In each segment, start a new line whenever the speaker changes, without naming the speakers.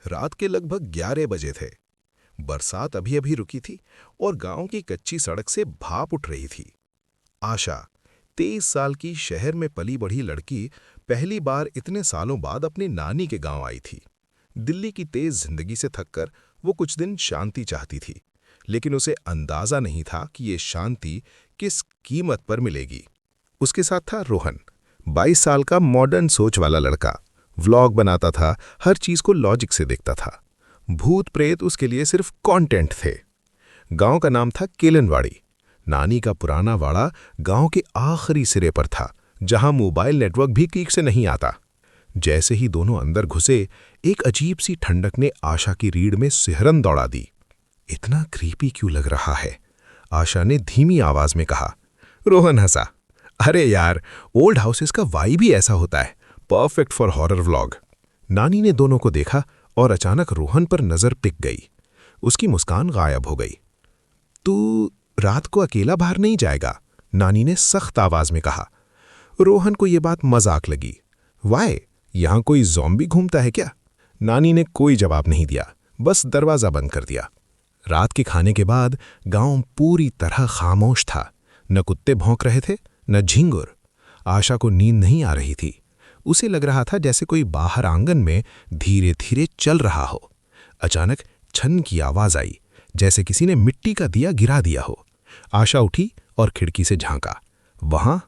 रात के लगभग 11 बजे थे। बरसात अभी अभी रुकी थी और गांव की कच्ची सड़क से भाप उठ रही थी। आशा, 23 साल की शहर में पली बढ़ी लड़की, पहली बार इतने सालों बाद अपनी नानी के गांव आई थी। दिल्ली की तेज जिंदगी से थककर वो कुछ दिन शांति चाहती थी, लेकिन उसे अंदाजा नहीं था कि ये शांति किस कीमत पर मिलेगी। उसके साथ था रोहन, 22 साल का मॉडर्न सोच वाला लड़का। व्लॉग बनाता था, हर चीज को लॉजिक से देखता था। भूत प्रेत उसके लिए सिर्फ कंटेंट थे। गांव का नाम था केलनवाड़ी। नानी का पुराना वाड़ा गांव के आखिरी सिरे पर था, जहां मोबाइल नेटवर्क भी ठीक से नहीं आता। जैसे ही दोनों अंदर घुसे, एक अजीब सी ठंडक ने आशा की रीढ़ में सिहरन दौड़ा दी। इतना क्रीपी क्यों लग रहा है? आशा ने धीमी आवाज में कहा। रोहन हंसा। अरे यार, ओल्ड हाउसेस का वाइब ही ऐसा होता है, परफेक्ट फॉर हॉरर व्लॉग। नानी ने दोनों को देखा और अचानक रोहन पर नजर टिक गई। उसकी मुस्कान गायब हो गई। तू रात को अकेला बाहर नहीं जाएगा? नानी ने सख्त आवाज में कहा। रोहन को यह बात मजाक लगी। वाई, यहां कोई ज़ॉम्बी घूमता है क्या? नानी ने कोई जवाब नहीं दिया, बस दरवाजा बंद कर दिया। रात के खाने के बाद गांव पूरी तरह खामोश था। न कुत्ते भौंक रहे थे, न झिंगुर। आशा को नींद नहीं आ रही थी। उसे लग रहा था जैसे कोई बाहर आंगन में धीरे धीरे चल रहा हो। अचानक छन की आवाज आई, जैसे किसी ने मिट्टी का दिया गिरा दिया हो। आशा उठी और खिड़की से झांका। वहां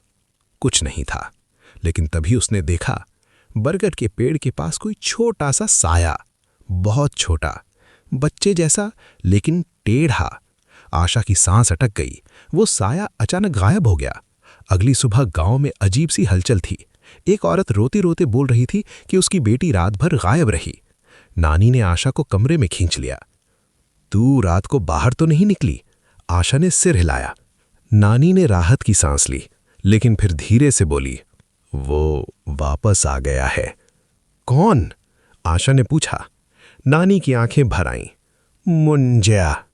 कुछ नहीं था, लेकिन तभी उसने देखा बरगद के पेड़ के पास कोई छोटा सा साया, बहुत छोटा, बच्चे जैसा लेकिन टेढ़ा। आशा की सांस अटक गई। वो साया अचानक गायब हो गया। अगली सुबह गांव में अजीब सी हलचल थी। एक औरत रोते रोते बोल रही थी कि उसकी बेटी रात भर गायब रही। नानी ने आशा को कमरे में खींच लिया। तू रात को बाहर तो नहीं निकली? आशा ने सिर हिलाया। नानी ने राहत की सांस ली, लेकिन फिर धीरे से बोली, वो वापस आ गया है। कौन? आशा ने पूछा। नानी की आंखें भर आईं। मुंजिया।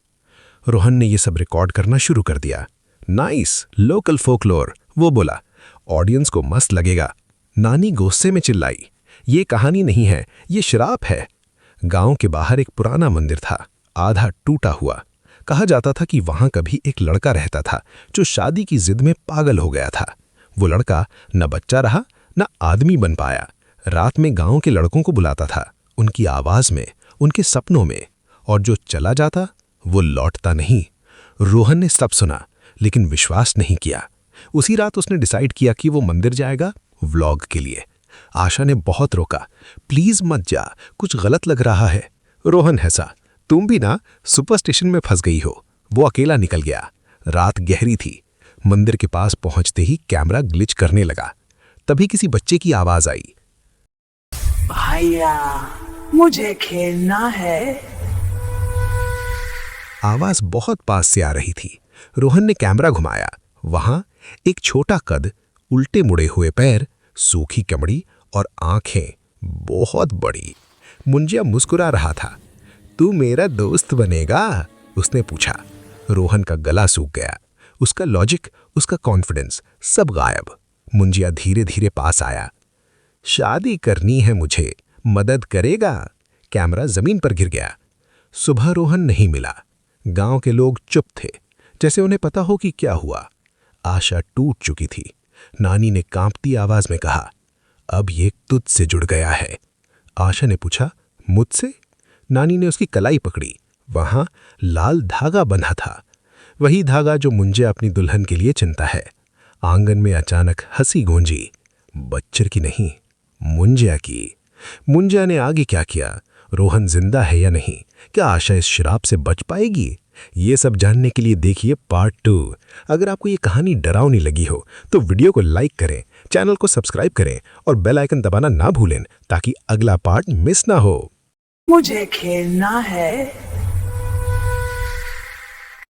रोहन ने यह सब रिकॉर्ड करना शुरू कर दिया। नाइस, लोकल फोकलोर, वो बोला। ऑडियंस को मस्त लगेगा। नानी गुस्से में चिल्लाई, ये कहानी नहीं है, ये श्राप है। गांव के बाहर एक पुराना मंदिर था, आधा टूटा हुआ। कहा जाता था कि वहां कभी एक लड़का रहता था जो शादी की जिद में पागल हो गया था। वो लड़का न बच्चा रहा, न आदमी बन पाया। रात में गांव के लड़कों को बुलाता था, उनकी आवाज में, उनके सपनों में, और जो चला जाता वो लौटता नहीं। रोहन ने सब सुना, लेकिन विश्वास नहीं किया। उसी रात उसने डिसाइड किया कि वो मंदिर जाएगा व्लॉग के लिए। आशा ने बहुत रोका, प्लीज मत जा, कुछ गलत लग रहा है। रोहन हंसा। तुम भी ना सुपरस्टिशन में फंस गई हो। वो अकेला निकल गया। रात गहरी थी। मंदिर के पास पहुंचते ही कैमरा ग्लिच करने लगा। तभी किसी बच्चे की आवाज आई,
भैया मुझे खेलना है।
आवाज बहुत पास से आ रही थी। रोहन ने कैमरा घुमाया। वहां एक छोटा कद, उल्टे मुड़े हुए पैर, सूखी चमड़ी और आंखें बहुत बड़ी। मुंजिया मुस्कुरा रहा था। तू मेरा दोस्त बनेगा? उसने पूछा। रोहन का गला सूख गया। उसका लॉजिक, उसका कॉन्फिडेंस, सब गायब। मुंजिया धीरे धीरे पास आया। शादी करनी है मुझे, मदद करेगा? कैमरा जमीन पर गिर गया। सुबह रोहन नहीं मिला। गांव के लोग चुप थे, जैसे उन्हें पता हो कि क्या हुआ। आशा टूट चुकी थी। नानी ने कांपती आवाज में कहा, अब ये तुझसे जुड़ गया है। आशा ने पूछा, मुझसे? नानी ने उसकी कलाई पकड़ी। वहां लाल धागा बंधा था, वही धागा जो मुंजिया अपनी दुल्हन के लिए चुनता है। आंगन में अचानक हंसी गूंजी, बच्चर की नहीं, मुंजिया की। मुंजिया ने आगे क्या किया? रोहन जिंदा है या नहीं? क्या आशा इस शराब से बच पाएगी? ये सब जानने के लिए देखिए पार्ट 2। अगर आपको ये कहानी डरावनी लगी हो तो वीडियो को लाइक करें, चैनल को सब्सक्राइब करें और बेल आइकन दबाना ना भूलें ताकि अगला पार्ट मिस ना हो।
मुझे खेलना है।